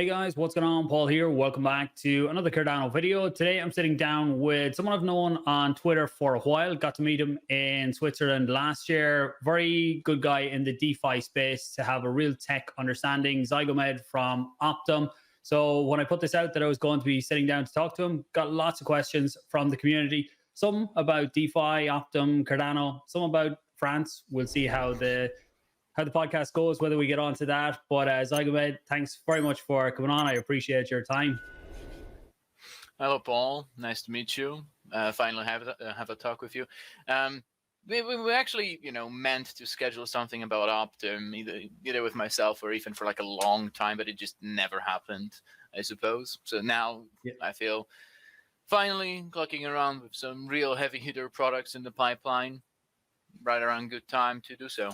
Hey guys, what's going on? Paul here. Welcome back to another Cardano video. Today I'm sitting down with someone I've known on Twitter for a while. Got to meet him in Switzerland last year. Very good guy in the DeFi space to have a real tech understanding. Zygomeb from Optim. So when I put this out that I was going to be sitting down to talk to him, got lots of questions from the community. Some about DeFi, Optim, Cardano, some about France. We'll see how the podcast goes, whether we get on to that. But Zygomeb, thanks very much for coming on. I appreciate your time. Hello, Paul. Nice to meet you. Finally have a talk with you. We actually, meant to schedule something about Optim, either with myself or even for like a long time, but it just never happened, I suppose. So now I feel finally clocking around with some real heavy hitter products in the pipeline. Right around good time to do so.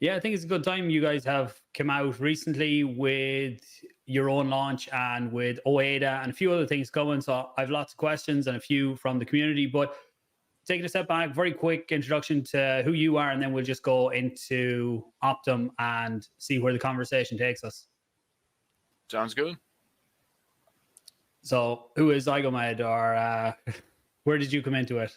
Yeah, I think it's a good time. You guys have come out recently with your own launch and with oADA and a few other things coming. So I have lots of questions and a few from the community. But taking a step back, very quick introduction to who you are, and then we'll just go into Optim and see where the conversation takes us. Sounds good. So who is Zygomeb, or where did you come into it?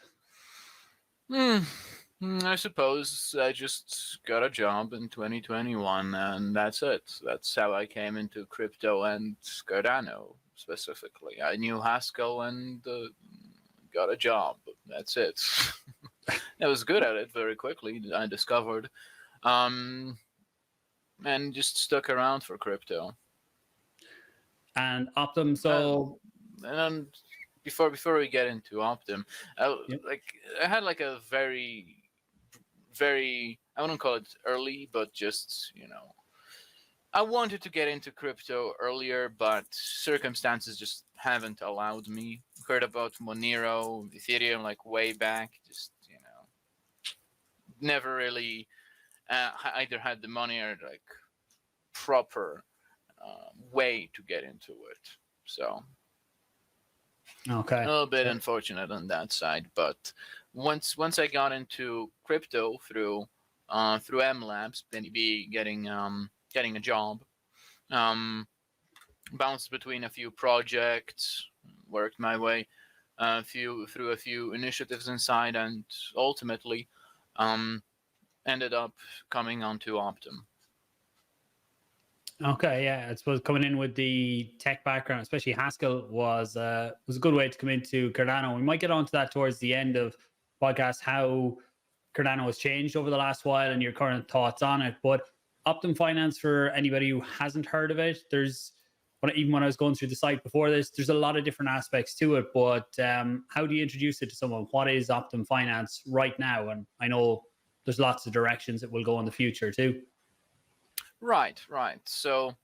I suppose I just got a job in 2021, and that's it. That's how I came into crypto and Cardano specifically. I knew Haskell and got a job. That's it. I was good at it very quickly, I discovered, and just stuck around for crypto. And Optim, so... and before we get into Optim, I had like a very, I wouldn't call it early, but just, I wanted to get into crypto earlier, but circumstances just haven't allowed me. Heard about Monero, Ethereum, like way back, just, never really either had the money or like proper way to get into it. So okay, a little bit unfortunate on that side, but once I got into crypto through M Labs, then getting a job, bounced between a few projects, worked my way through a few initiatives inside, and ultimately ended up coming onto Optim. Okay, yeah, I suppose coming in with the tech background, especially Haskell, was a good way to come into Cardano. We might get onto that towards the end of the podcast, how Cardano has changed over the last while and your current thoughts on it. But Optim Finance, for anybody who hasn't heard of it, even when I was going through the site before this, there's a lot of different aspects to it. But how do you introduce it to someone? What is Optim Finance right now? And I know there's lots of directions it will go in the future too. Right. So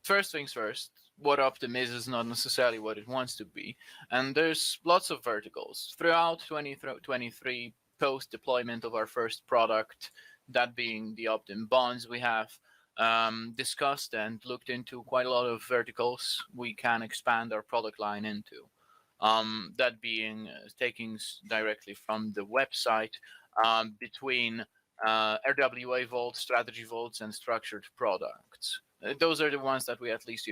first things first, what Optim is not necessarily what it wants to be. And there's lots of verticals. Throughout 2023, post-deployment of our first product, that being the Optim Bonds, we have discussed and looked into quite a lot of verticals we can expand our product line into. That being taking directly from the website between RWA vaults, strategy vaults, and structured products. Those are the ones that we at least,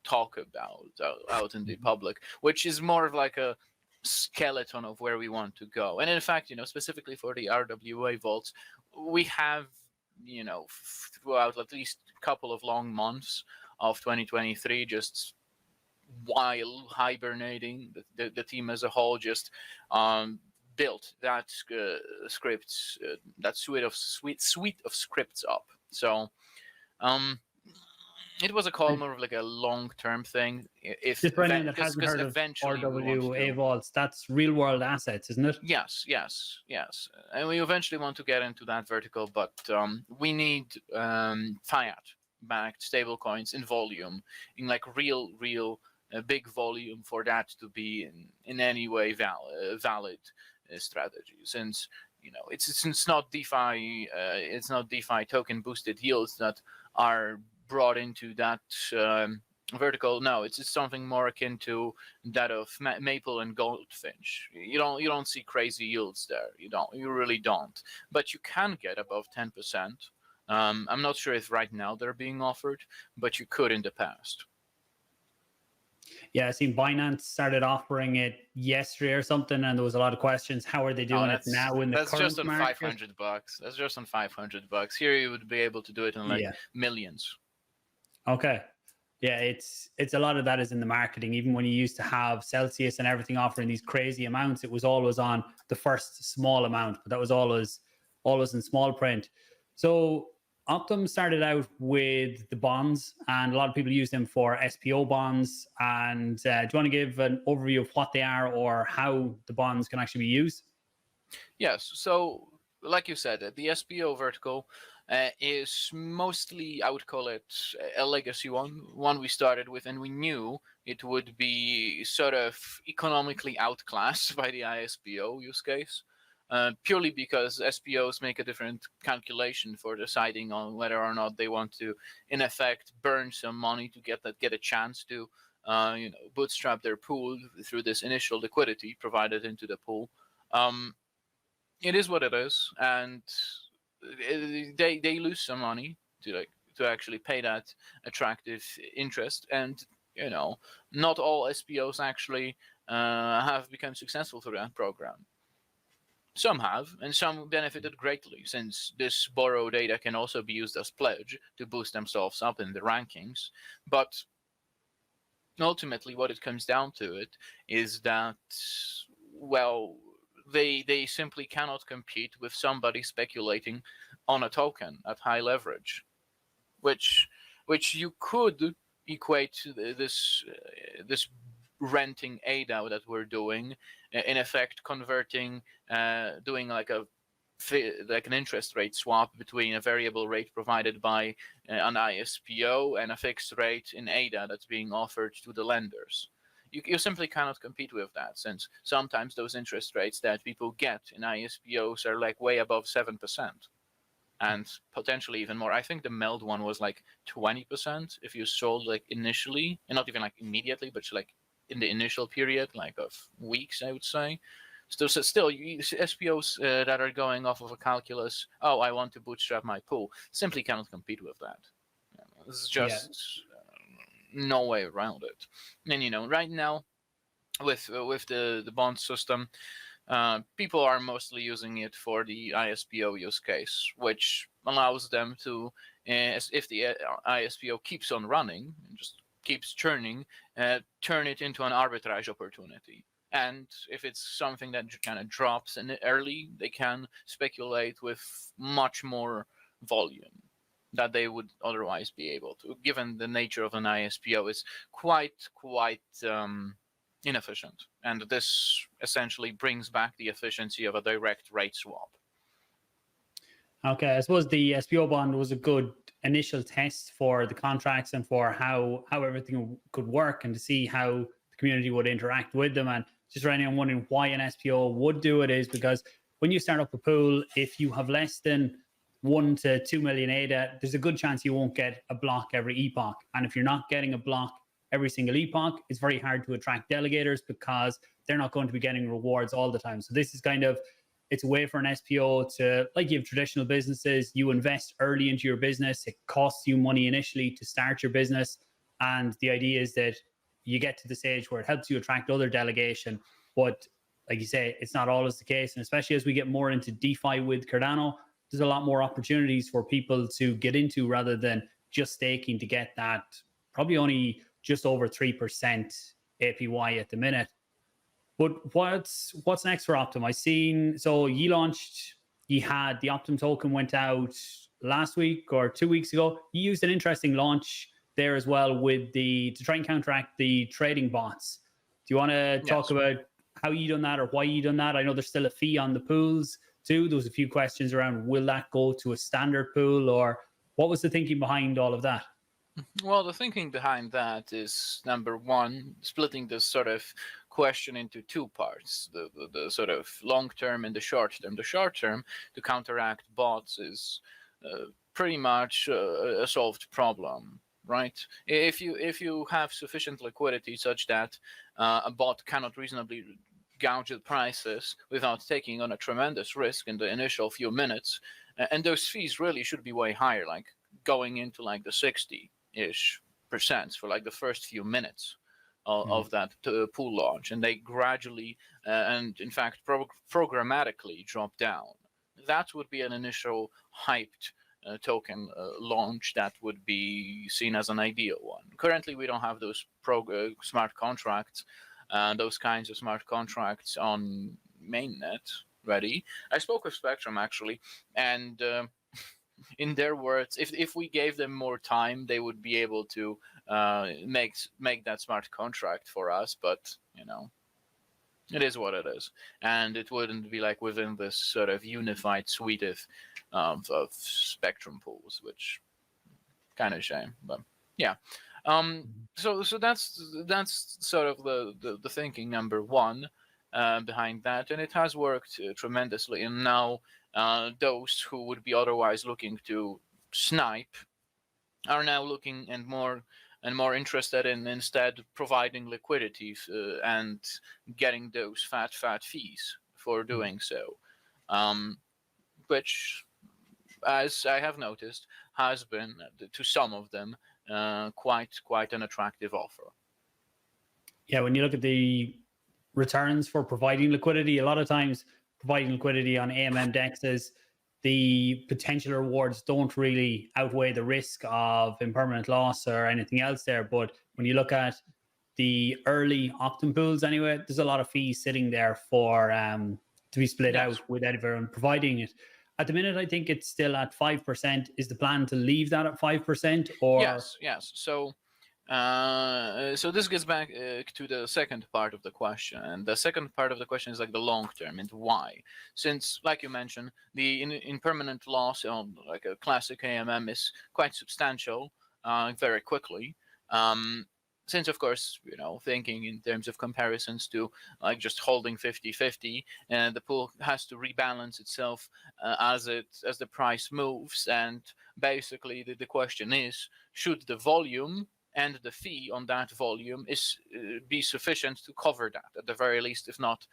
talk about out in the public, which is more of like a skeleton of where we want to go. And in fact, specifically for the RWA vaults, we have, throughout at least a couple of long months of 2023, just while hibernating, the team as a whole just built that scripts, that suite of scripts up. So it was a call more of like a long-term thing. If just for anyone that hasn't heard of RWA vaults, that's real-world assets, isn't it? Yes. And we eventually want to get into that vertical, but we need fiat-backed stablecoins in volume, in like real big volume for that to be in any way valid strategy, since it's not DeFi, it's not DeFi token boosted yields that are brought into that vertical. No, it's something more akin to that of Maple and Goldfinch. You don't see crazy yields there. You really don't. But you can get above 10% I'm not sure if right now they're being offered, but you could in the past. Yeah, I seen Binance started offering it yesterday or something, and there was a lot of questions. How are they doing it now in the That's current just on market? $500. That's just on $500. Here you would be able to do it in like Yeah. millions. Okay. Yeah, it's a lot of that is in the marketing. Even when you used to have Celsius and everything offering these crazy amounts, it was always on the first small amount, but that was always in small print. So Optum started out with the bonds, and a lot of people use them for SPO bonds. And do you want to give an overview of what they are or how the bonds can actually be used? Yes. So, like you said, the SPO vertical is mostly, I would call it a legacy one we started with, and we knew it would be sort of economically outclassed by the ISPO use case. Purely because SPOs make a different calculation for deciding on whether or not they want to, in effect, burn some money to get a chance to, bootstrap their pool through this initial liquidity provided into the pool. It is what it is, and they lose some money to actually pay that attractive interest, and not all SPOs actually have become successful through that program. Some have, and some benefited greatly, since this borrow data can also be used as pledge to boost themselves up in the rankings. But ultimately, what it comes down to it is that, well, they simply cannot compete with somebody speculating on a token at high leverage, which you could equate to this renting aDA that we're doing, in effect converting, doing like an interest rate swap between a variable rate provided by an ISPO and a fixed rate in aDA that's being offered to the lenders. You simply cannot compete with that, since sometimes those interest rates that people get in ISPOs are like way above 7%, and potentially even more. I think the MELD one was like 20% if you sold like initially, and not even like immediately, but like in the initial period, like of weeks, I would say. So still, SPOs that are going off of a calculus, oh, I want to bootstrap my pool, simply cannot compete with that. It's just no way around it. And right now, with the bond system, people are mostly using it for the ISPO use case, which allows them to, if the ISPO keeps on running and just keeps churning, turn it into an arbitrage opportunity. And if it's something that kind of drops in early, they can speculate with much more volume that they would otherwise be able to, given the nature of an ISPO is quite inefficient. And this essentially brings back the efficiency of a direct rate swap. Okay, I suppose the SPO bond was a good initial test for the contracts and for how everything could work, and to see how the community would interact with them. And just right now, I'm wondering why an SPO would do it is because when you start up a pool, if you have less than 1 to 2 million aDA, there's a good chance you won't get a block every epoch. And if you're not getting a block every single epoch, it's very hard to attract delegators because they're not going to be getting rewards all the time. So this is kind of, it's a way for an SPO to, like you have traditional businesses, you invest early into your business. It costs you money initially to start your business. And the idea is that you get to the stage where it helps you attract other delegation. But like you say, it's not always the case. And especially as we get more into DeFi with Cardano, there's a lot more opportunities for people to get into rather than just staking to get that probably only just over 3% APY at the minute. But what's next for Optim? I seen, so you launched, you had the Optim token went out last week or 2 weeks ago. You used an interesting launch there as well with to try and counteract the trading bots. Do you want to talk about how you done that or why you done that? I know there's still a fee on the pools too. There was a few questions around, will that go to a standard pool, or what was the thinking behind all of that? Well, the thinking behind that is, number one, splitting this sort of question into two parts, the sort of long term and the short term. The short term, to counteract bots, is pretty much a solved problem, right? If you have sufficient liquidity such that a bot cannot reasonably gouge the prices without taking on a tremendous risk in the initial few minutes, and those fees really should be way higher, like going into like the 60-ish% for like the first few minutes of that pool launch, and they gradually and in fact programmatically drop down. That would be an initial hyped token launch that would be seen as an ideal one. Currently, we don't have those smart contracts, those kinds of smart contracts on mainnet ready. I spoke with Spectrum actually, and in their words, if we gave them more time, they would be able to make that smart contract for us. But you know, it is what it is, and it wouldn't be like within this sort of unified suite of Spectrum pools, which kind of shame. But yeah, so that's sort of the thinking number one behind that, and it has worked tremendously. And now those who would be otherwise looking to snipe are now looking and more interested in instead providing liquidity and getting those fat fees for doing so, which, as I have noticed, has been to some of them quite an attractive offer. Yeah, when you look at the returns for providing liquidity, a lot of times providing liquidity on AMM dexes, the potential rewards don't really outweigh the risk of impermanent loss or anything else there. But when you look at the early Optim pools anyway, there's a lot of fees sitting there for to be split out with everyone providing it. At the minute, I think it's still at 5%. Is the plan to leave that at 5%? Or yes. So this gets back to the second part of the question, and the second part of the question is like the long term and why. Since, like you mentioned, the impermanent loss on like a classic AMM is quite substantial very quickly. Since, of course, you know, thinking in terms of comparisons to like just holding 50-50, and the pool has to rebalance itself as the price moves, and basically the question is, should the volume and the fee on that volume is be sufficient to cover that, at the very least, if not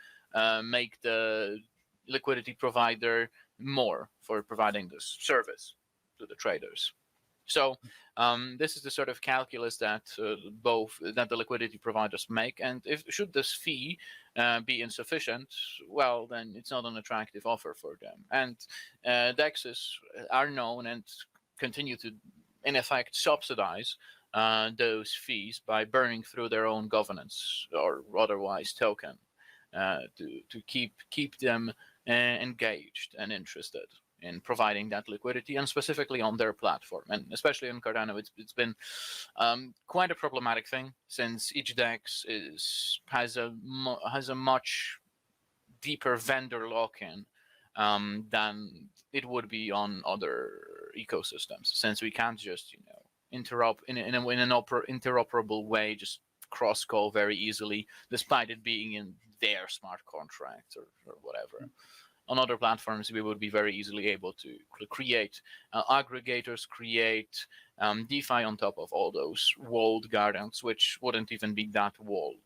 make the liquidity provider more for providing this service to the traders. So this is the sort of calculus that that the liquidity providers make, and if should this fee be insufficient, well, then it's not an attractive offer for them. And DEXs are known and continue to, in effect, subsidize those fees by burning through their own governance or otherwise token to keep them engaged and interested in providing that liquidity, and specifically on their platform, and especially in Cardano, it's been quite a problematic thing, since each DEX has a much deeper vendor lock-in than it would be on other ecosystems, since we can't just interrupt in an interoperable way, just cross-call very easily, despite it being in their smart contract or whatever. On other platforms, we would be very easily able to create aggregators, create DeFi on top of all those walled gardens, which wouldn't even be that walled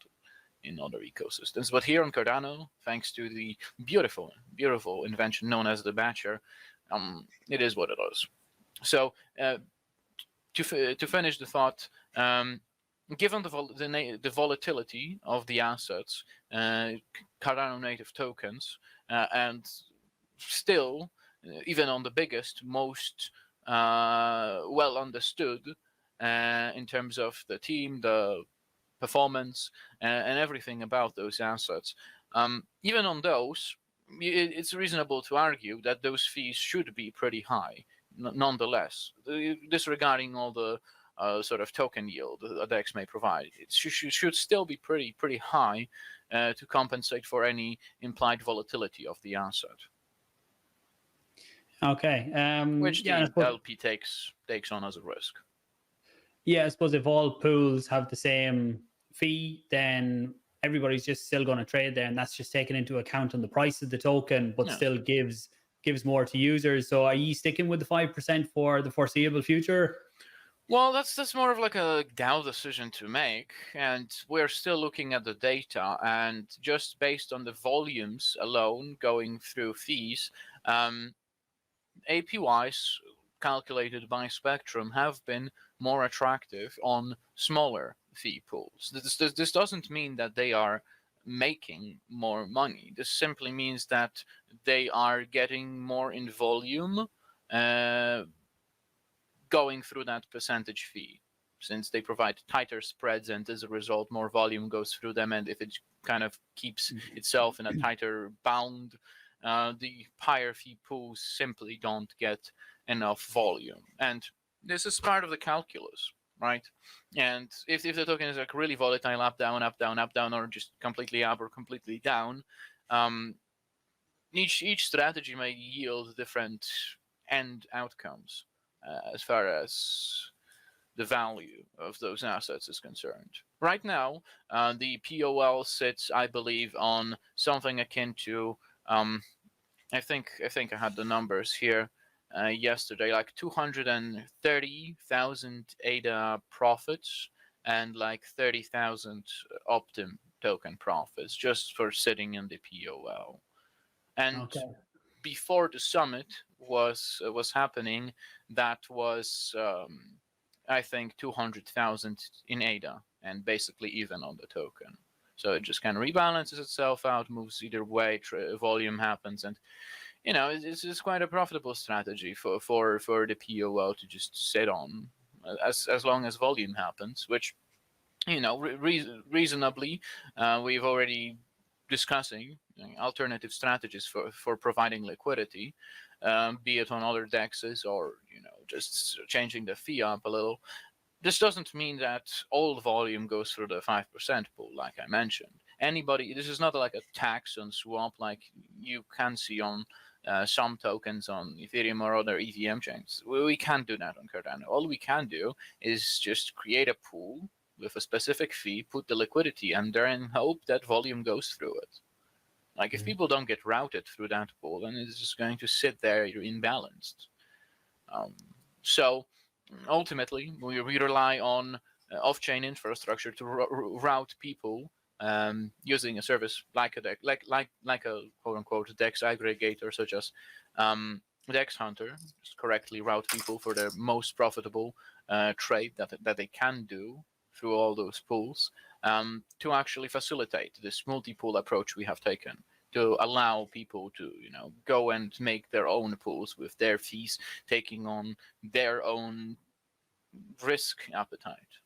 in other ecosystems. But here on Cardano, thanks to the beautiful invention known as the Batcher, it is what it is. So to finish the thought, given the volatility of the assets, Cardano native tokens, and still, even on the biggest, most well understood in terms of the team, the performance, and everything about those assets, even on those, it's reasonable to argue that those fees should be pretty high, nonetheless, disregarding all the sort of token yield a DEX may provide. It should still be pretty high to compensate for any implied volatility of the asset. Okay. Which the LP takes on as a risk. Yeah, I suppose if all pools have the same fee, then everybody's just still going to trade there, and that's just taken into account on the price of the token, but still gives more to users. So are you sticking with the 5% for the foreseeable future? Well, that's more of like a DAO decision to make, and we're still looking at the data, and just based on the volumes alone going through fees, APYs calculated by Spectrum have been more attractive on smaller fee pools. This doesn't mean that they are making more money. This simply means that they are getting more in volume going through that percentage fee, since they provide tighter spreads, and as a result more volume goes through them, and if it kind of keeps itself in a tighter bound, the higher fee pools simply don't get enough volume. And this is part of the calculus, right? And if the token is like really volatile, up, down, up, down, up, down, or just completely up or completely down, each strategy may yield different end outcomes as far as the value of those assets is concerned. Right now, the POL sits, I believe, on something akin to, I think I had the numbers here yesterday, like 230,000 ADA profits and like 30,000 Optim token profits just for sitting in the POL. And before the summit was happening, that was I think 200,000 in ADA and basically even on the token. So it just kind of rebalances itself out, moves either way, volume happens, and it's quite a profitable strategy for the POL to just sit on as long as volume happens, which reasonably we've already discussing alternative strategies for providing liquidity, be it on other dexes or just changing the fee up a little. This doesn't mean that all volume goes through the 5% pool, like I mentioned. This is not like a tax on swap like you can see on some tokens on Ethereum or other EVM chains. We can't do that on Cardano. All we can do is just create a pool with a specific fee, put the liquidity in there, and hope that volume goes through it. Like if people don't get routed through that pool, then it's just going to sit there imbalanced. So ultimately, we rely on off-chain infrastructure to route people using a service like a quote-unquote DEX aggregator, such as DEX Hunter, just correctly route people for the most profitable trade that they can do through all those pools, to actually facilitate this multi-pool approach we have taken, to allow people to go and make their own pools with their fees, taking on their own risk appetite.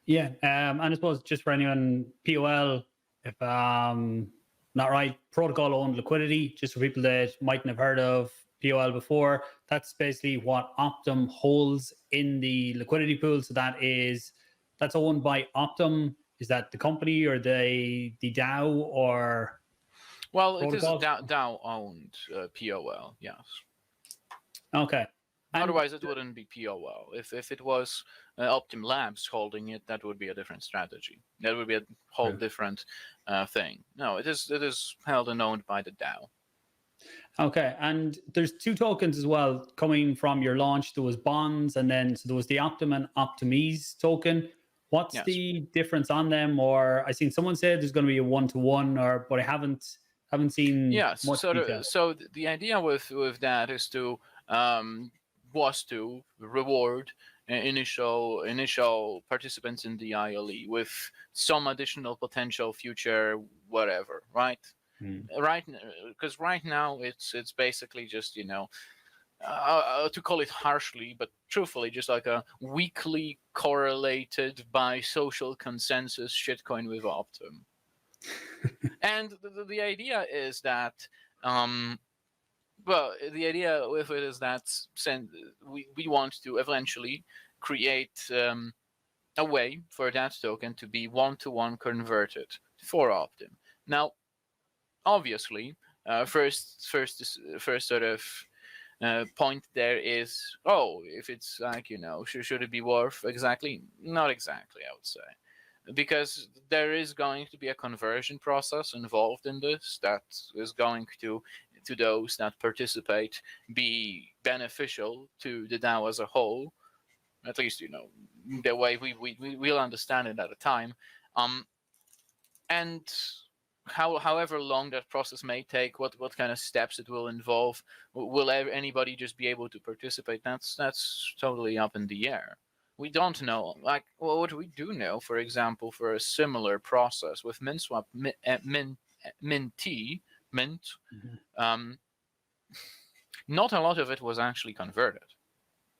Yeah, and I suppose just for anyone, POL, if not right, protocol owned liquidity, just for people that mightn't have heard of POL before, that's basically what Optim holds in the liquidity pool. So that's owned by Optim. Is that the company or the DAO or? Well, protocol? It is DAO owned POL, yes. Okay. Otherwise, it wouldn't be POL. If it was Optim Labs holding it, that would be a different strategy. That would be a whole different thing. No, it is held and owned by the DAO. Okay, and there's two tokens as well coming from your launch. There was Bonds, and then so there was the Optim and Optimz token. What's the difference on them? Or I seen someone say there's going to be a 1-to-1, but I haven't seen much detail. So the idea with that is to reward initial participants in the ILE with some additional potential future whatever, right? Right, because right now it's basically just to call it harshly but truthfully just like a weakly correlated by social consensus shitcoin with Optim. And the idea is that the idea with it is that we want to eventually create a way for that token to be 1-to-1 converted for Optim. Now, obviously, first sort of point there is, if it's like should it be worth exactly? Not exactly, I would say, because there is going to be a conversion process involved in this that is going to those that participate be beneficial to the DAO as a whole, at least the way we'll understand it at a time, and however long that process may take, what kind of steps it will involve, will anybody just be able to participate? That's totally up in the air. We don't know. Like, well, what we do know, for example, for a similar process with MintSwap, Mint, um, not a lot of it was actually converted.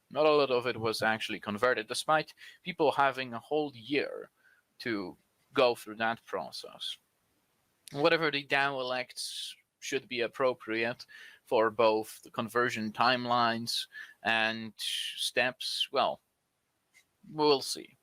Not a lot of it was actually converted, despite people having a whole year to go through that process. Whatever the DAO elects should be appropriate for both the conversion timelines and steps. Well, we'll see.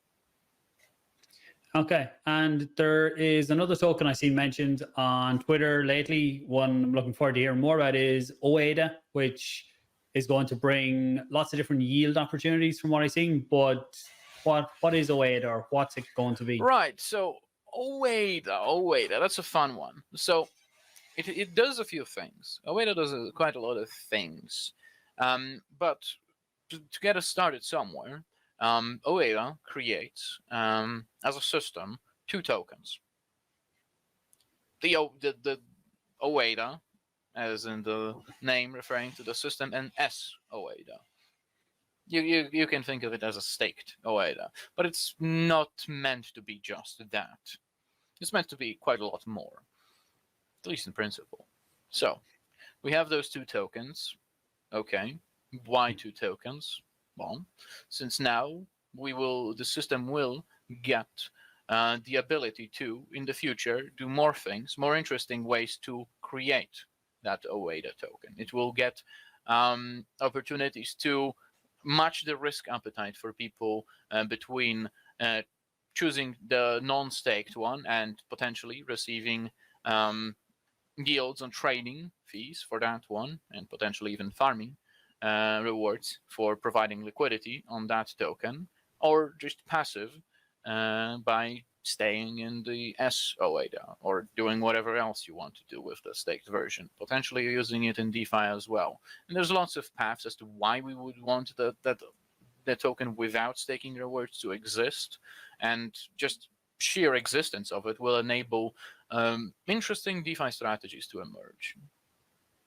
Okay, and there is another token I see mentioned on Twitter lately. One I'm looking forward to hearing more about is oADA, which is going to bring lots of different yield opportunities from what I've seen. But what is oADA, or what's it going to be? Right, so oADA, that's a fun one. So it does a few things. oADA does quite a lot of things. But to get us started somewhere, oADA creates, as a system, 2 tokens. The oADA, as in the name referring to the system, and sADA. You can think of it as a staked oADA, but it's not meant to be just that. It's meant to be quite a lot more, at least in principle. So we have those 2 tokens. Okay, why 2 tokens? Well, since now the system will get the ability to, in the future, do more things, more interesting ways to create that oADA token. It will get opportunities to match the risk appetite for people between choosing the non-staked one and potentially receiving yields on trading fees for that one, and potentially even farming rewards for providing liquidity on that token, or just passive by staying in the sADA or doing whatever else you want to do with the staked version, potentially using it in DeFi as well. And there's lots of paths as to why we would want the token without staking rewards to exist, and just sheer existence of it will enable interesting DeFi strategies to emerge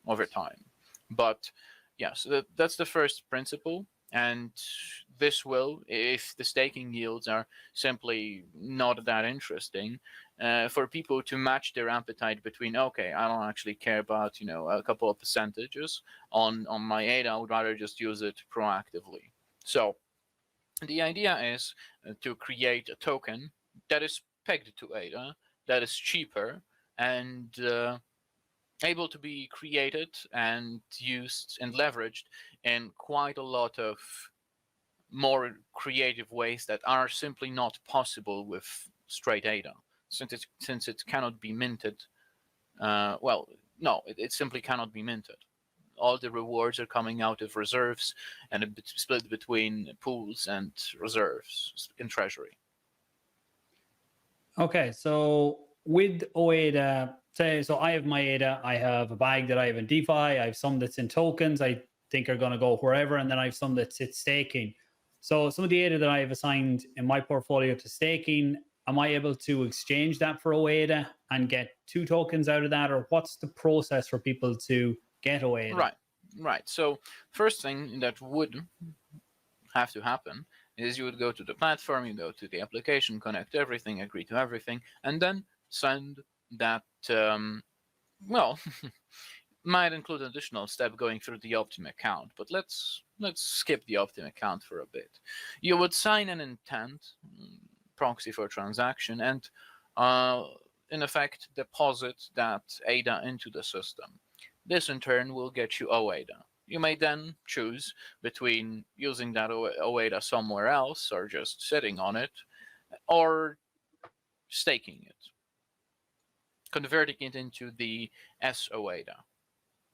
over time. But yeah, so that's the first principle. And this will, if the staking yields are simply not that interesting, for people to match their appetite between, okay, I don't actually care about, a couple of percentages on my ADA, I would rather just use it proactively. So the idea is to create a token that is pegged to ADA, that is cheaper, and able to be created and used and leveraged in quite a lot of more creative ways that are simply not possible with straight ADA, since it cannot be minted. It simply cannot be minted. All the rewards are coming out of reserves and split between pools and reserves in treasury. Okay, so with oADA, so I have my ADA, I have a bag that I have in DeFi, I have some that's in tokens, I think are going to go wherever, and then I have some that sits staking. So some of the ADA that I have assigned in my portfolio to staking, am I able to exchange that for oADA and get 2 tokens out of that, or what's the process for people to get oADA? Right. So first thing that would have to happen is you would go to the platform, you go to the application, connect everything, agree to everything, and then send that, might include an additional step going through the Optim account, but let's skip the Optim account for a bit. You would sign an intent proxy for transaction and in effect deposit that ADA into the system. This in turn will get you oADA. You may then choose between using that oADA somewhere else, or just sitting on it, or staking it, converting it into the sADA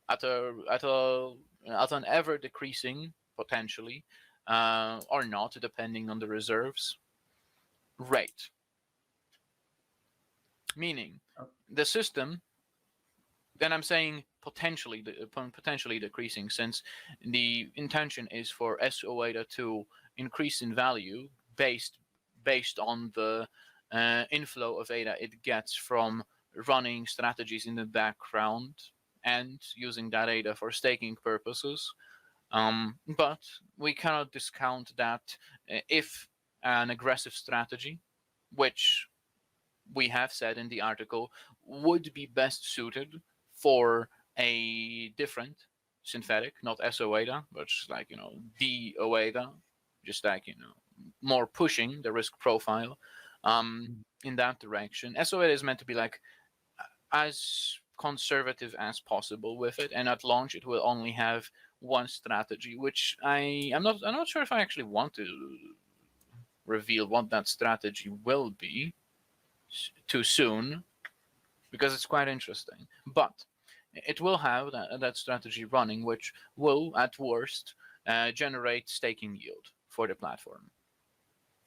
at an ever decreasing, potentially, or not, depending on the reserves, rate. Meaning, the system, then I'm saying potentially decreasing, since the intention is for sADA to increase in value based on the inflow of ADA it gets from running strategies in the background and using that ADA for staking purposes. But we cannot discount that if an aggressive strategy, which we have said in the article, would be best suited for a different synthetic, not sOADA, but just like, the oADA, just like, more pushing the risk profile in that direction. sOADA is meant to be like as conservative as possible with it, and at launch it will only have one strategy, which I'm not sure if I actually want to reveal what that strategy will be too soon, because it's quite interesting. But it will have that strategy running, which will at worst generate staking yield for the platform,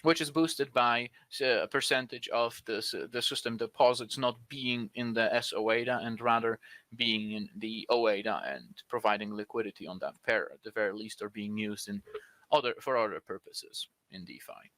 which is boosted by a percentage of the system deposits not being in the sOADA and rather being in the oADA and providing liquidity on that pair at the very least, or being used for other purposes in DeFi.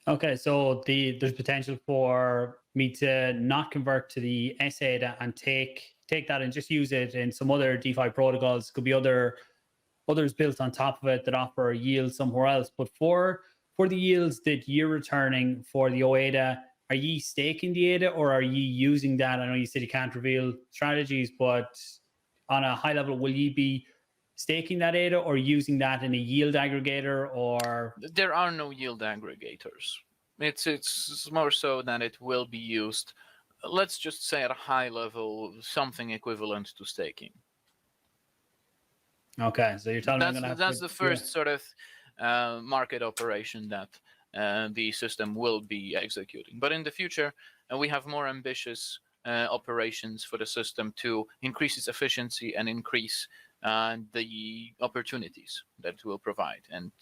Okay, so there's potential for me to not convert to the sADA and take that and just use it in some other DeFi protocols. Could be others built on top of it that offer a yield somewhere else. But for the yields that you're returning for the oADA, are you staking the ADA or are you using that? I know you said you can't reveal strategies, but on a high level, will you be staking that ADA or using that in a yield aggregator? Or there are no yield aggregators. It's more so that it will be used, let's just say at a high level, something equivalent to staking. Okay, so you're telling me that's the first sort of market operation that the system will be executing. But in the future, we have more ambitious operations for the system to increase its efficiency and increase the opportunities that it will provide and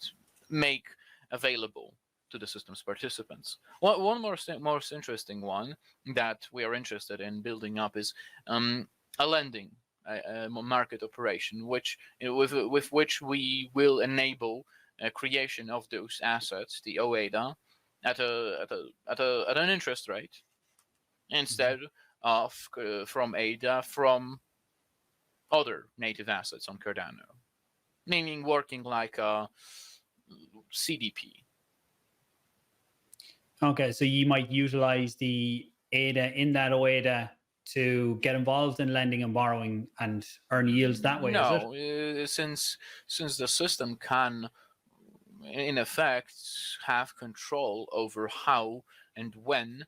make available to the system's participants. One most interesting one that we are interested in building up is a lending market operation, with which we will enable creation of those assets, the oADA, at an interest rate instead of from ADA from other native assets on Cardano, meaning working like a CDP. Okay, so you might utilize the ADA in that oADA to get involved in lending and borrowing and earn yields that way, no, is it? Since the system can, in effect, have control over how and when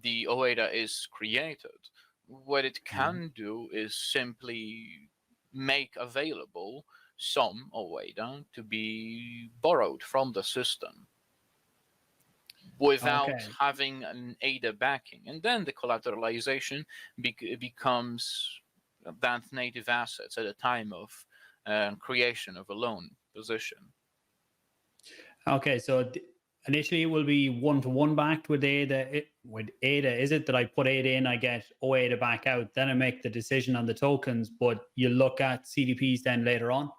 the oADA is created, what it can do is simply make available some oADA to be borrowed from the system without having an ADA backing. And then the collateralization becomes that native assets at the time of creation of a loan position. Okay, so initially it will be one-to-one backed with ADA. Is it that I put ADA in, I get oADA back out, then I make the decision on the tokens, but you look at CDPs then later on?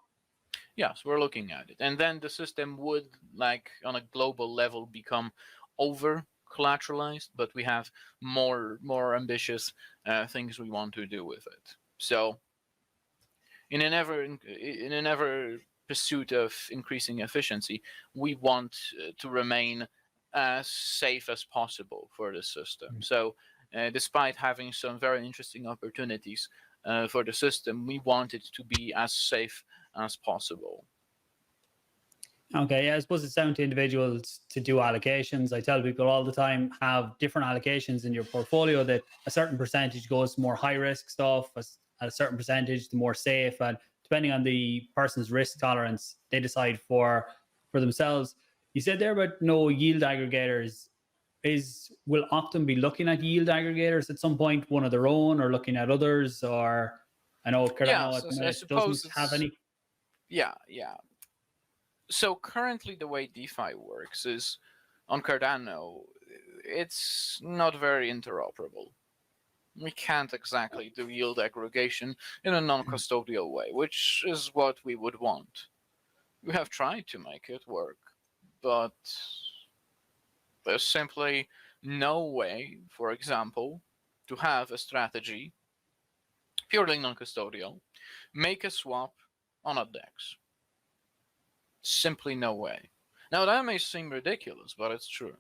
Yes, we're looking at it. And then the system would, like on a global level, become over collateralized, but we have more ambitious things we want to do with it. So in an ever pursuit of increasing efficiency, we want to remain as safe as possible for the system. So despite having some very interesting opportunities for the system, we want it to be as safe as possible. Okay, yeah, I suppose it's down to individuals to do allocations. I tell people all the time, have different allocations in your portfolio, that a certain percentage goes to more high risk stuff, a certain percentage to more safe, and depending on the person's risk tolerance, they decide for themselves. You said there about no yield aggregators. Will Optim be looking at yield aggregators at some point, one of their own, or looking at others? Or I know Cardano at the minute doesn't have any. Yeah. So currently the way DeFi works is on Cardano, it's not very interoperable. We can't exactly do yield aggregation in a non-custodial way, which is what we would want. We have tried to make it work, but there's simply no way, for example, to have a strategy purely non-custodial, make a swap on a DEX. Simply no way. Now that may seem ridiculous, but it's true.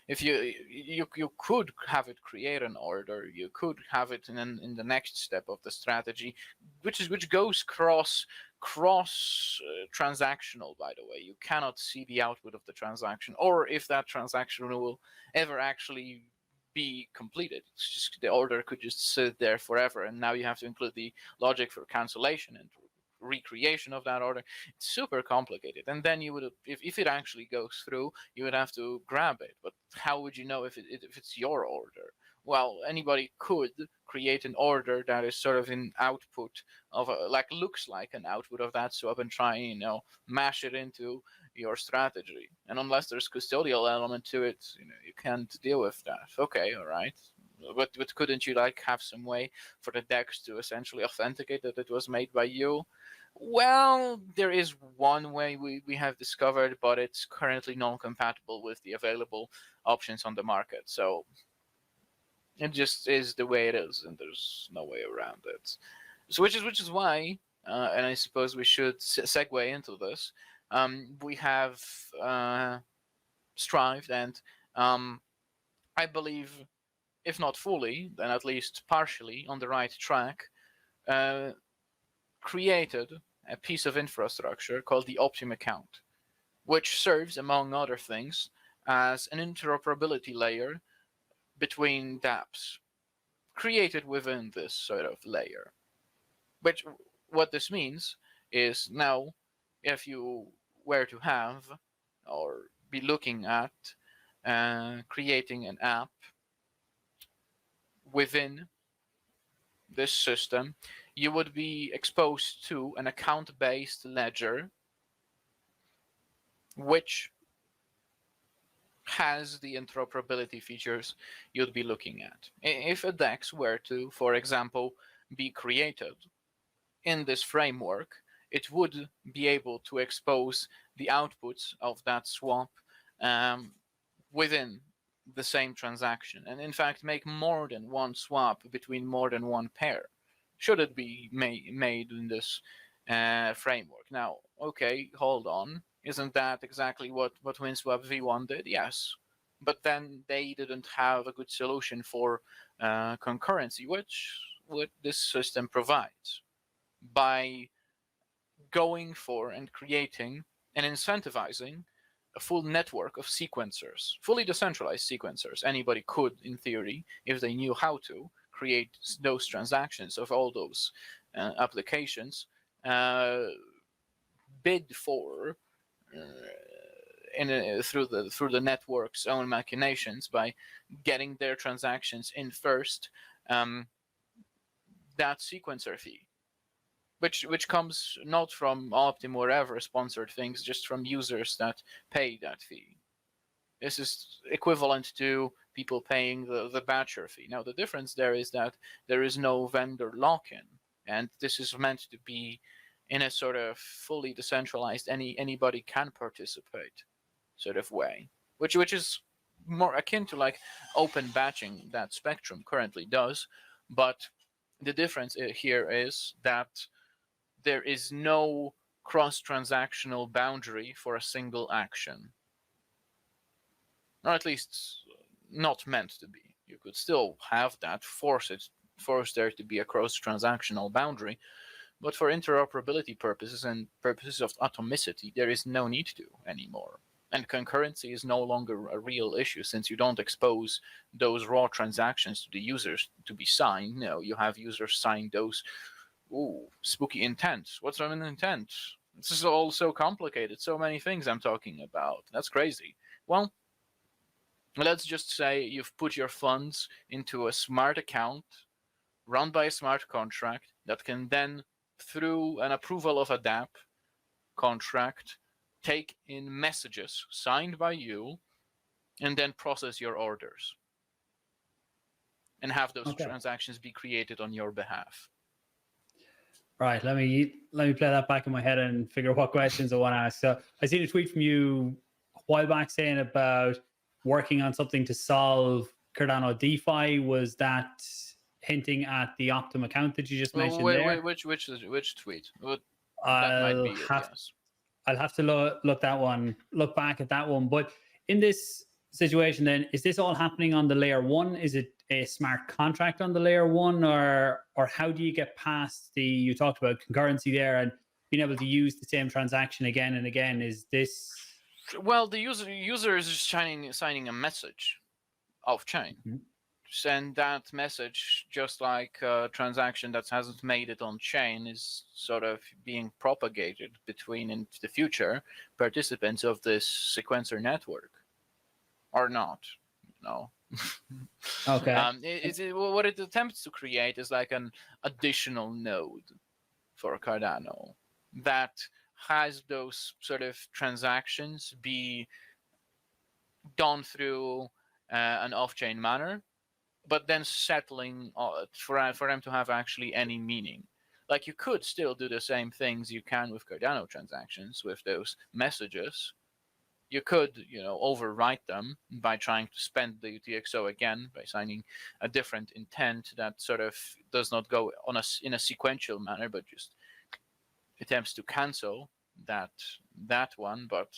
If you could have it create an order, you could have it in the next step of the strategy, which goes cross transactional. By the way, you cannot see the output of the transaction, or if that transaction will ever actually be completed. It's just the order could just sit there forever, and now you have to include the logic for cancellation and recreation of that order. It's super complicated, and then you would, if it actually goes through, you would have to grab it. But how would you know if it's your order? Well, anybody could create an order that is sort of an output of looks like an output of that swap and try mash it into your strategy. And unless there's custodial element to it, you can't deal with that. Okay, all right. But couldn't you have some way for the DEX to essentially authenticate that it was made by you? Well, there is one way we have discovered, but it's currently non-compatible with the available options on the market. So it just is the way it is, and there's no way around it. So which is why, and I suppose we should segue into this. We have strived, and I believe, if not fully, then at least partially on the right track, created a piece of infrastructure called the Optim Account, which serves, among other things, as an interoperability layer between dApps, created within this sort of layer. What this means is now, if you were to have or be looking at creating an app within this system, you would be exposed to an account-based ledger which has the interoperability features you'd be looking at. If a DEX were to, for example, be created in this framework, it would be able to expose the outputs of that swap within the same transaction, and in fact make more than one swap between more than one pair, should it be made in this framework. Now, okay, hold on. Isn't that exactly what WinSwap v1 did? Yes. But then they didn't have a good solution for concurrency, which what this system provides. By going for and creating and incentivizing a full network of sequencers, fully decentralized sequencers. Anybody could, in theory, if they knew how to, create those transactions of all those applications, bid for through the network's own machinations by getting their transactions in first, that sequencer fee, which comes not from Optim or ever sponsored things, just from users that pay that fee. This is equivalent to people paying the batcher fee. Now, the difference there is that there is no vendor lock-in, and this is meant to be in a sort of fully decentralized, anybody can participate sort of way, which is more akin to like open batching that Spectrum currently does. But the difference here is that there is no cross-transactional boundary for a single action. Or at least not meant to be. You could still have that, force there to be a cross-transactional boundary, but for interoperability purposes and purposes of atomicity, there is no need to anymore. And concurrency is no longer a real issue, since you don't expose those raw transactions to the users to be signed. No, you have users sign those spooky intents. What's an intent? This is all so complicated. So many things I'm talking about. That's crazy. Well, let's just say you've put your funds into a smart account run by a smart contract that can then, through an approval of a dApp contract, take in messages signed by you and then process your orders and have those transactions be created on your behalf. Right, let me play that back in my head and figure out what questions I want to ask. So I seen a tweet from you a while back saying about working on something to solve Cardano Defi. Was that hinting at the Optim account that you just mentioned there? Which tweet? That might I'll be it. have Yes. I'll have to look back at that one. But in this situation, then, is this all happening on the layer one? Is it a smart contract on the layer one, or how do you get past the? You talked about concurrency there and being able to use the same transaction again and again. Is this? Well, the user is just signing a message off chain. Mhm. Send that message, just like a transaction that hasn't made it on chain is sort of being propagated between in the future participants of this sequencer network, or not. No. Okay. What it attempts to create is like an additional node for Cardano that has those sort of transactions be done through an off-chain manner, but then settling for them to have actually any meaning. Like, you could still do the same things you can with Cardano transactions with those messages. You could, overwrite them by trying to spend the UTXO again by signing a different intent that sort of does not go in a sequential manner, but just attempts to cancel that one. But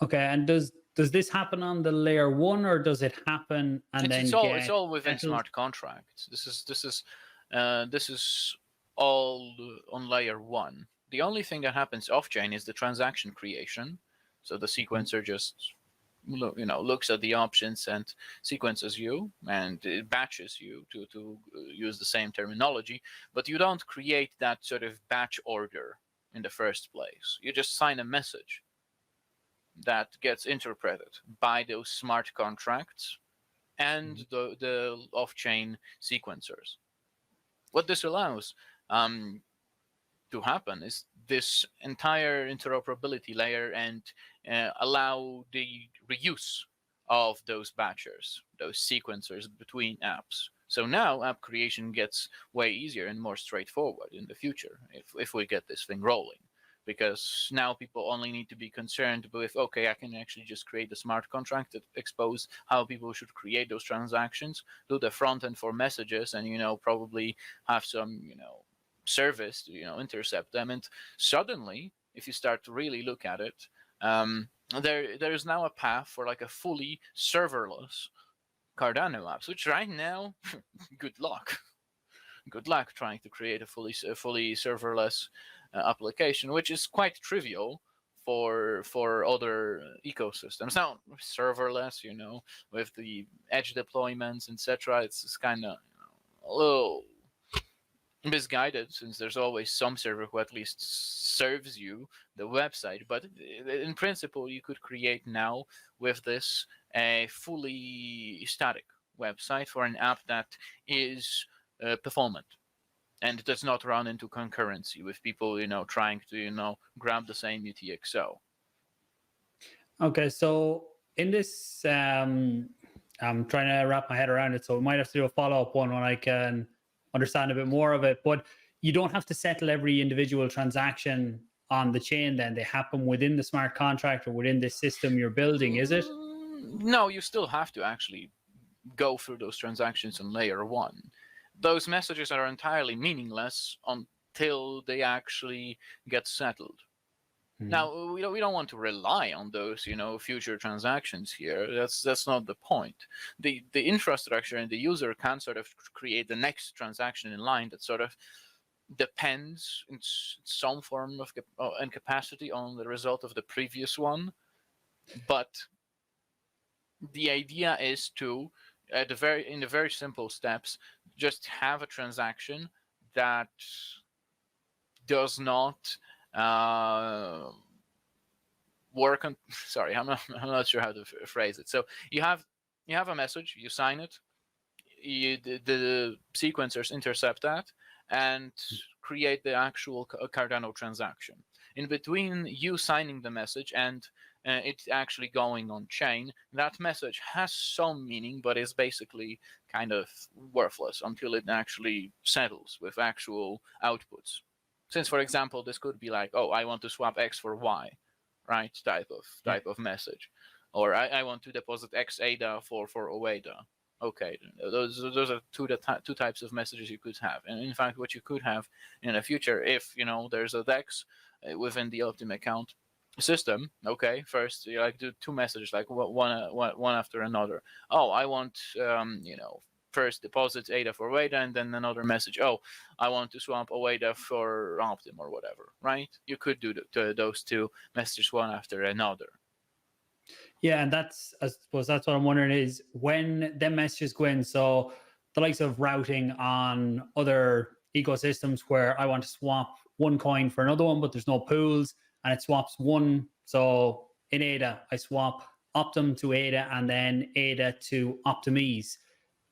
Okay. And does this happen on the layer one, or does it happen and then it's all within settled? smart contracts. This is all on layer one. The only thing that happens off chain is the transaction creation. So the sequencer just looks at the options and sequences you, and it batches you to use the same terminology. But you don't create that sort of batch order in the first place. You just sign a message that gets interpreted by those smart contracts and the off-chain sequencers. What this allows to happen is this entire interoperability layer and allow the reuse of those batchers, those sequencers between apps. So now app creation gets way easier and more straightforward in the future if we get this thing rolling. Because now people only need to be concerned with, okay, I can actually just create a smart contract that expose how people should create those transactions, do the front end for messages, and probably have some service to intercept them. And suddenly, if you start to really look at it, there is now a path for like a fully serverless Cardano apps, which right now, good luck. Good luck trying to create a fully serverless application, which is quite trivial for other ecosystems. Now, serverless, with the edge deployments, etc., it's kind of a little misguided, since there's always some server who at least serves you the website. But in principle, you could create now with this a fully static website for an app that is performant and does not run into concurrency with people trying to grab the same UTXO. Okay, so in this, I'm trying to wrap my head around it, so we might have to do a follow-up one when I can understand a bit more of it. But you don't have to settle every individual transaction on the chain then. They happen within the smart contract or within this system you're building, is it? No, you still have to actually go through those transactions on layer one. Those messages are entirely meaningless until they actually get settled. Now, we don't want to rely on those, future transactions here. That's not the point. The infrastructure and the user can sort of create the next transaction in line that sort of depends in some form of and capacity on the result of the previous one. But the idea is to, in the very simple steps, just have a transaction that does not work on. Sorry, I'm not sure how to phrase it. So you have a message, you sign it, the sequencers intercept that and create the actual Cardano transaction. In between you signing the message and it actually going on chain, that message has some meaning, but is basically kind of worthless until it actually settles with actual outputs. Since, for example, this could be like, oh, I want to swap X for Y, right? Type of message. or I want to deposit xADA for oADA. Okay, those are two types of messages you could have. And in fact, what you could have in the future, if there's a DEX within the Optim account system, okay, first you like do two messages, like one after another. Oh, I want first deposit ADA for oADA, and then another message. Oh, I want to swap oADA for Optim or whatever, right? You could do those two messages one after another. Yeah, and I suppose that's what I'm wondering is when them messages go in. So the likes of routing on other ecosystems where I want to swap one coin for another one, but there's no pools, and it swaps one. So in ADA, I swap Optim to ADA and then ADA to Optimz.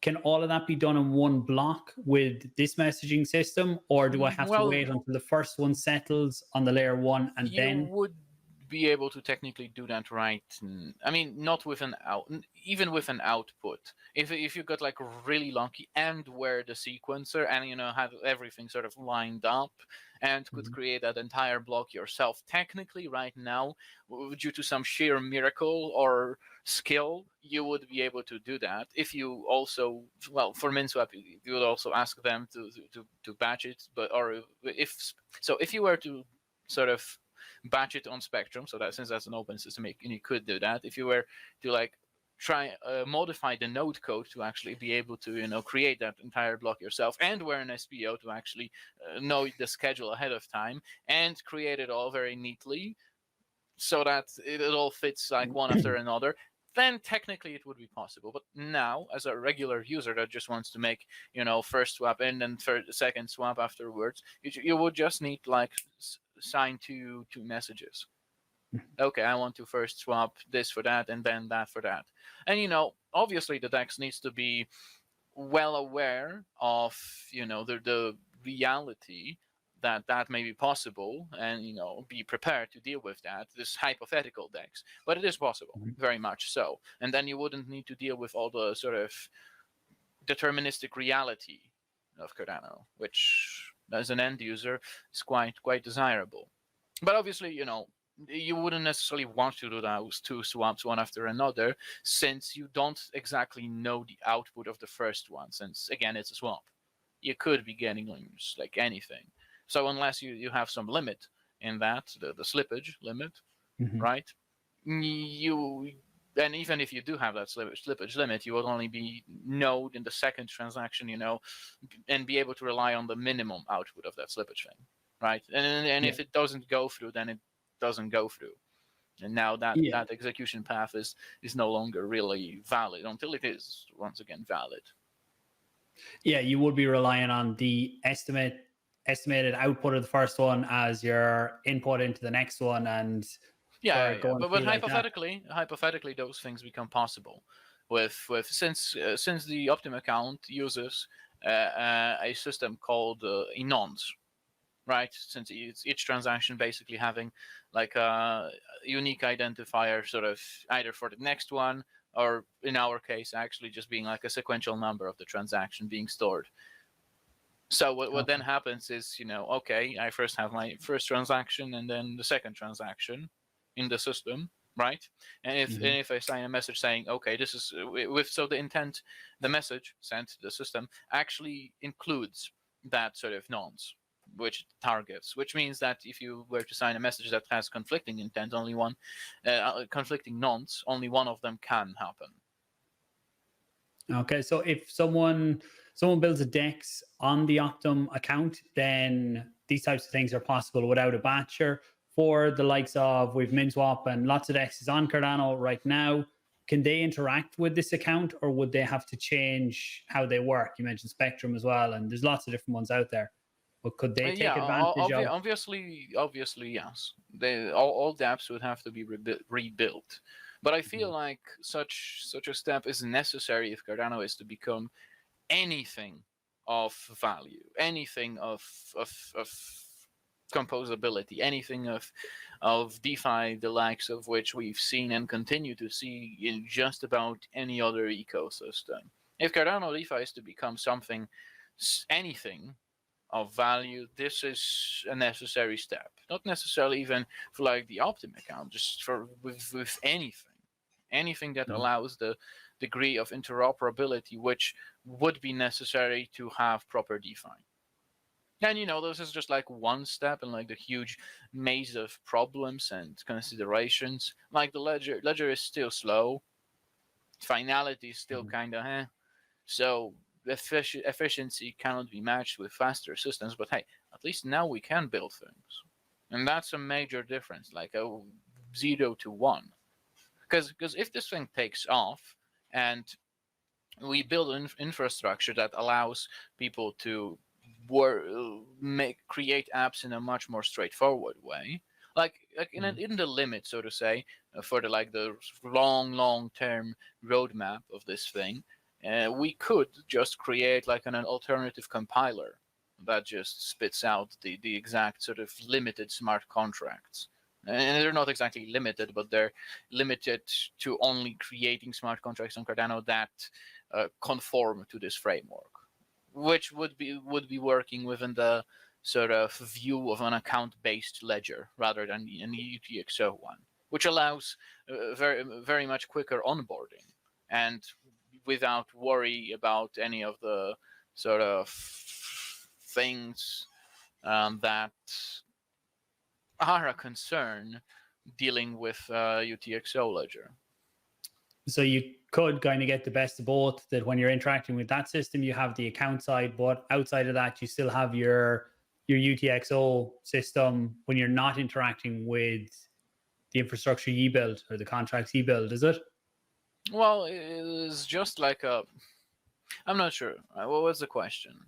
Can all of that be done in one block with this messaging system, or do I have to wait until the first one settles on the layer one and then? You would be able to technically do that, right? I mean, not with even with an output. If you got like really lucky and were the sequencer and had everything sort of lined up and could create that entire block yourself, technically right now, due to some sheer miracle or skill, you would be able to do that. If you also, well, for MinSwap, you would also ask them to batch it, if you were to sort of batch it on Spectrum, so that since that's an open system, you could do that. If you were to like try modify the node code to actually be able to create that entire block yourself, and were an SPO to actually know the schedule ahead of time and create it all very neatly so that it all fits like one after another, then technically it would be possible. But now, as a regular user that just wants to make first swap and then second swap afterwards, you would just need like sign two messages. Okay, I want to first swap this for that and then that for that. And obviously the DEX needs to be well aware of the reality that may be possible, and be prepared to deal with that, this hypothetical DEX. But it is possible, very much so. And then you wouldn't need to deal with all the sort of deterministic reality of Cardano, which as an end user is quite desirable. But obviously, you wouldn't necessarily want to do those two swaps one after another, since you don't exactly know the output of the first one, since again it's a swap. You could be getting like anything. So unless you have some limit in that, the slippage limit, right? And even if you do have that slippage limit, you will only be node in the second transaction, and be able to rely on the minimum output of that slippage thing, right? And if it doesn't go through, then it doesn't go through. And now that execution path is no longer really valid until it is once again valid. Yeah, you would be relying on the estimated output of the first one as your input into the next one, and but hypothetically, those things become possible with since the Optim account uses a system called enons, right? Since each transaction basically having like a unique identifier, sort of either for the next one, or in our case, actually just being like a sequential number of the transaction being stored. So what then happens is, okay, I first have my first transaction and then the second transaction in the system, right? And if I sign a message saying, okay, this is so the intent, the message sent to the system actually includes that sort of nonce, which it targets, which means that if you were to sign a message that has conflicting intent, conflicting nonce, only one of them can happen. Okay, so if someone builds a DEX on the Optim account, then these types of things are possible without a batcher. For the likes of, we've MinSwap and lots of DEXs on Cardano right now, can they interact with this account, or would they have to change how they work? You mentioned Spectrum as well, and there's lots of different ones out there. But could they take advantage of? Obviously, yes. All dApps would have to be rebuilt. But I feel like such a step is necessary if Cardano is to become anything of value, anything of composability, anything of DeFi, the likes of which we've seen and continue to see in just about any other ecosystem. If Cardano DeFi is to become anything of value, this is a necessary step. Not necessarily even for like the Optim account, just with anything. anything that Mhm. allows the degree of interoperability which would be necessary to have proper DeFi. And this is just like one step in like the huge maze of problems and considerations. Like the ledger is still slow, finality is still Mhm. kind of so efficiency cannot be matched with faster systems. But hey, at least now we can build things, and that's a major difference, like a 0 to 1. Because if this thing takes off and we build infrastructure that allows people to create apps in a much more straightforward way, like in the limit, so to say, for the long term roadmap of this thing, we could just create like an alternative compiler that just spits out the exact sort of limited smart contracts. And they're not exactly limited, but they're limited to only creating smart contracts on Cardano that conform to this framework, which would be working within the sort of view of an account-based ledger rather than an UTXO one, which allows very much quicker onboarding and without worry about any of the sort of things that are a concern dealing with UTXO ledger. So you could kind of get the best of both, that when you're interacting with that system, you have the account side, but outside of that, you still have your UTXO system when you're not interacting with the infrastructure you build or the contracts you build, is it? Well, it's just like I'm not sure. What was the question?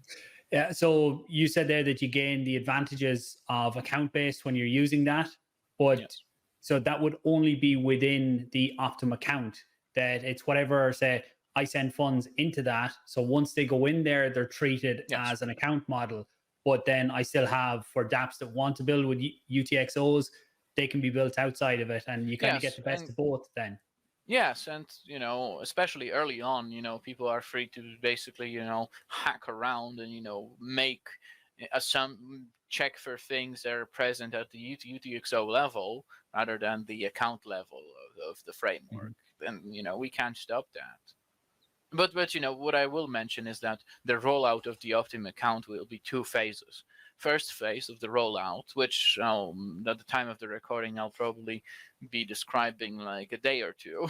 Yeah. So you said there that you gain the advantages of account based when you're using that, but Yes. so that would only be within the Optim account. That it's whatever, say, I send funds into that. So once they go in there, they're treated Yes. as an account model. But then I still have, for dApps that want to build with UTXOs, they can be built outside of it, and you kind of get Yes. the best And of both then. yes, and especially early on, people are free to basically, hack around and make some check for things that are present at the UTXO level rather than the account level of the framework. And we can't stop that. But what I will mention is that the rollout of the Optim account will be 2 phases. First phase of the rollout, which at the time of the recording I'll probably be describing like a day or two,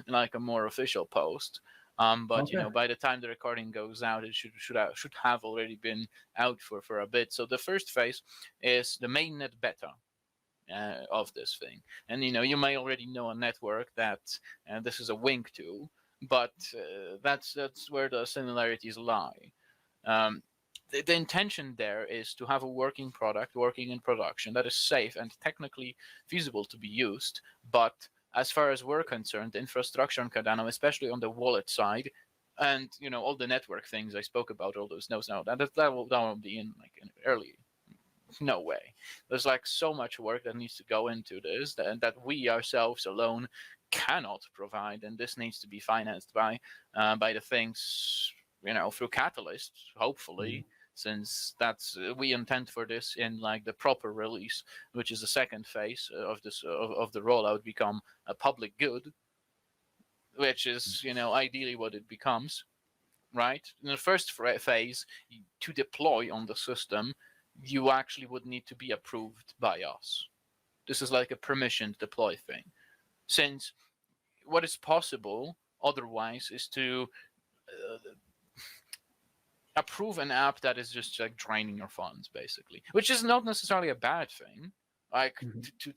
like a more official post. But Okay. by the time the recording goes out, it should have already been out for a bit. So the first phase is the mainnet beta. Of this thing, and you may already know a network that this is a wink to, but that's where the similarities lie. Um, the intention there is to have a working product working in production that is safe and technically feasible to be used. But as far as we're concerned, the infrastructure on Cardano, especially on the wallet side, and all the network things I spoke about, all those nodes now, that will be in like in early. No way. There's like so much work that needs to go into this that we ourselves alone cannot provide, and this needs to be financed by the things through Catalyst, hopefully, since that's we intend for this in like the proper release, which is the second phase of this of the rollout, become a public good, which is ideally what it becomes, right? In the first phase, to deploy on the system, you actually would need to be approved by us. This is like a permissioned deploy thing, since what is possible otherwise is to approve an app that is just like draining your funds, basically, which is not necessarily a bad thing. Like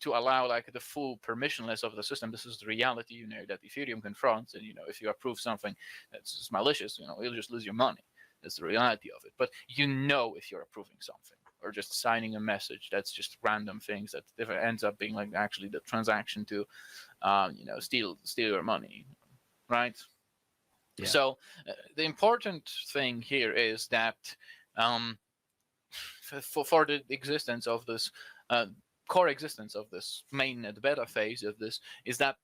to allow like the full permissionless of the system. This is the reality, that Ethereum confronts, and if you approve something that's just malicious, you'll just lose your money. That's the reality of it. But if you're approving something or just signing a message that's just random things that if it ends up being like actually the transaction to, steal your money, right? Yeah. So the important thing here is that for the existence of this core existence of this mainnet beta phase of this is that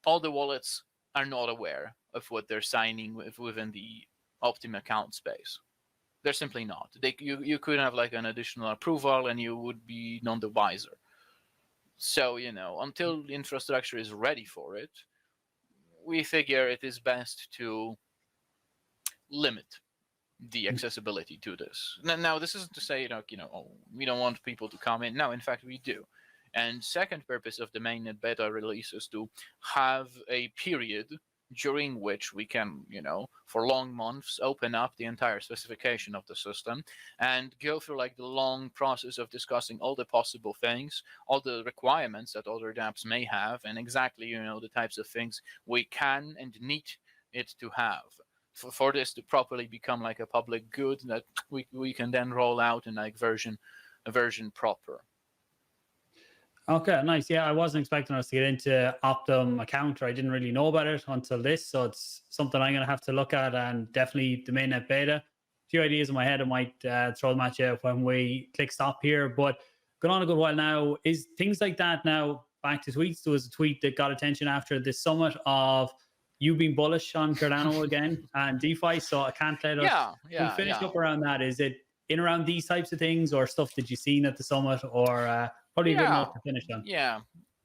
all the wallets are not aware of what they're signing within the Optim account space. They're simply not. You could have like an additional approval and you would be none the wiser. So, until the infrastructure is ready for it, we figure it is best to limit the accessibility to this. Now, this isn't to say, oh, we don't want people to come in. No, in fact, we do. And second purpose of the mainnet beta release is to have a period during which we can, for long months, open up the entire specification of the system and go through like the long process of discussing all the possible things, all the requirements that other dApps may have, and exactly, the types of things we can and need it to have. For this to properly become like a public good that we can then roll out in like a version proper. Okay, nice. Yeah, I wasn't expecting us to get into Optim Account, or I didn't really know about it until this. So it's something I'm going to have to look at, and definitely the mainnet beta. A few ideas in my head. I might throw them at you when we click stop here. But going on a good while now, is things like that now back to tweets. There was a tweet that got attention after the summit of you being bullish on Cardano again and DeFi. So I can't let us we finish up around that. Is it in around these types of things or stuff that you've seen at the summit, or probably a good note to finish on? Yeah.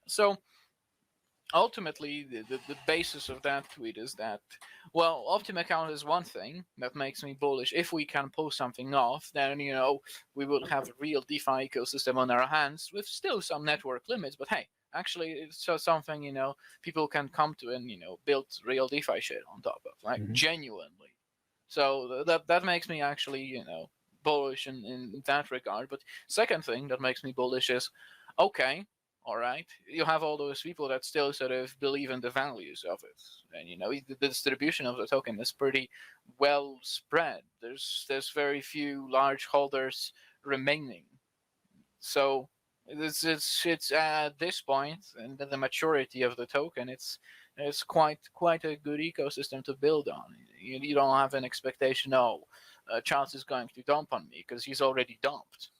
So ultimately, the basis of that tweet is that, well, Optim Account is one thing that makes me bullish. If we can pull something off, then, we will have a real DeFi ecosystem on our hands with still some network limits. But hey, actually, it's something, people can come to and, build real DeFi shit on top of, like genuinely. So that makes me actually, bullish in that regard. But second thing that makes me bullish is, okay, all right, you have all those people that still sort of believe in the values of it, and the distribution of the token is pretty well spread. There's very few large holders remaining, so it's at this point and the maturity of the token, it's quite a good ecosystem to build on. You don't have an expectation, Charles is going to dump on me, because he's already dumped.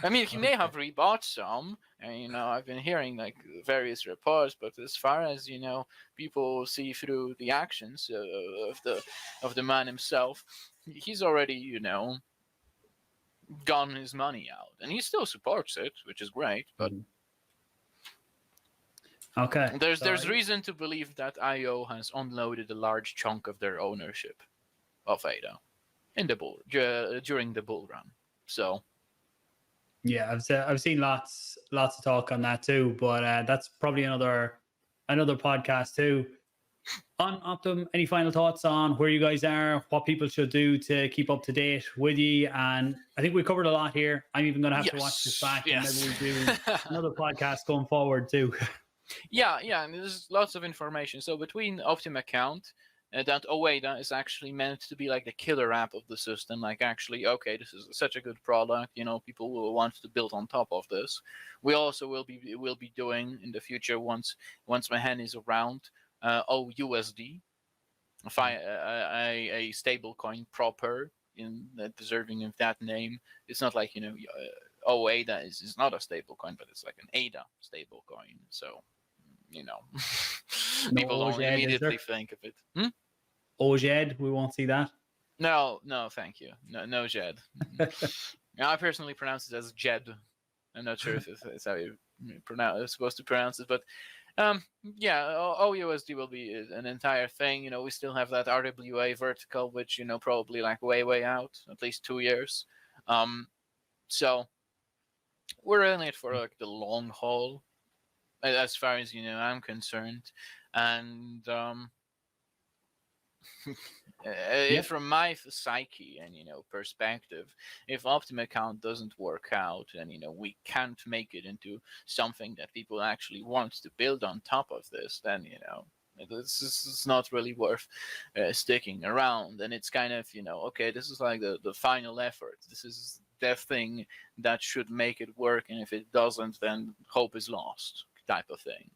I mean, he may have rebought some, and I've been hearing like various reports, but as far as people see through the actions of the man himself, he's already gotten his money out, and he still supports it, which is great. But okay, there's reason to believe that IO has unloaded a large chunk of their ownership of ADA in the during the bull run. So. Yeah, I've seen lots of talk on that too, but that's probably another podcast too. On Optim, any final thoughts on where you guys are, what people should do to keep up to date with you? And I think we covered a lot here. I'm even going to have to watch this back, and maybe we do another podcast going forward too. Yeah, and there's lots of information. So between Optim Account, that oADA is actually meant to be like the killer app of the system. Like, actually, okay, this is such a good product. People will want to build on top of this. We also will be doing in the future, once Mahen is around, oUSD, a stable coin proper in deserving of that name. It's not like oADA is not a stable coin, but it's like an ADA stable coin. So people don't immediately think of it. oADA, we won't see that. No, thank you. No Jed. I personally pronounce it as Jed. I'm not sure if it's how you supposed to pronounce it, but oUSD will be an entire thing. We still have that RWA vertical, which probably like way out, at least 2 years. So we're in it for like the long haul, as far as I'm concerned, and from my psyche and perspective, if Optim Account doesn't work out and we can't make it into something that people actually want to build on top of this, then this is not really worth sticking around. And it's kind of okay, this is like the final effort. This is the thing that should make it work, and if it doesn't, then hope is lost, type of thing.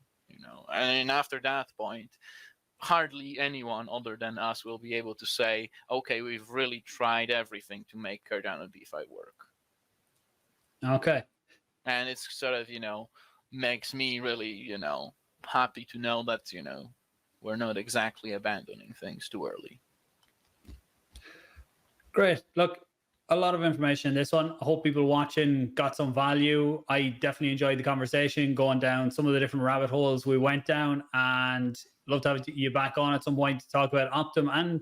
And after that point, hardly anyone other than us will be able to say, okay, we've really tried everything to make Cardano DeFi work. Okay. And it's sort of, makes me really, happy to know that, we're not exactly abandoning things too early. Great. Look, a lot of information in this one. I hope people watching got some value. I definitely enjoyed the conversation, going down some of the different rabbit holes we went down, and love to have you back on at some point to talk about Optim and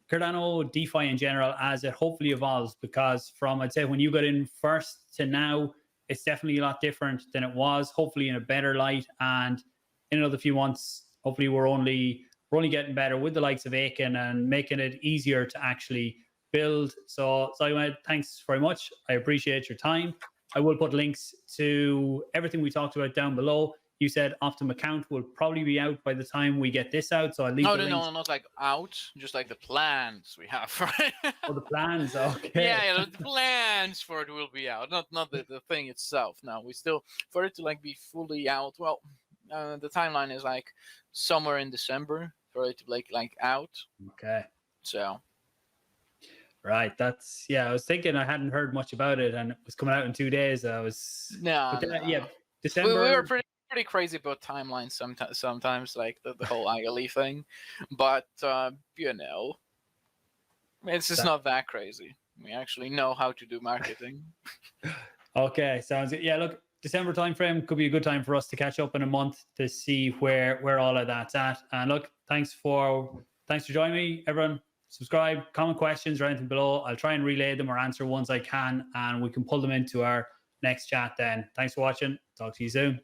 Cardano DeFi in general as it hopefully evolves. Because from, I'd say, when you got in first to now, it's definitely a lot different than it was. Hopefully in a better light, and in another few months, hopefully we're only getting better with the likes of Aiken and making it easier to actually build. So Zygomeb, thanks very much. I appreciate your time. I will put links to everything we talked about down below. You said Optim Account will probably be out by the time we get this out, so I'll leave the links. No, not like out, just like the plans we have, right? Oh, the plans, okay. Yeah, the plans for it will be out, not the thing itself. No, we still, for it to like be fully out, well, the timeline is like somewhere in December for it to like out. Okay. So. Right, that's, yeah, I was thinking I hadn't heard much about it, and it was coming out in 2 days. I was yeah, December. We were pretty crazy about timelines sometimes, like the whole ILE thing, but you know, it's just not that crazy. We actually know how to do marketing. Okay, sounds good. Yeah, look, December timeframe could be a good time for us to catch up in a month to see where all of that's at. And look, thanks for joining me, everyone. Subscribe, comment questions or anything below. I'll try and relay them or answer ones I can, and we can pull them into our next chat then. Thanks for watching. Talk to you soon.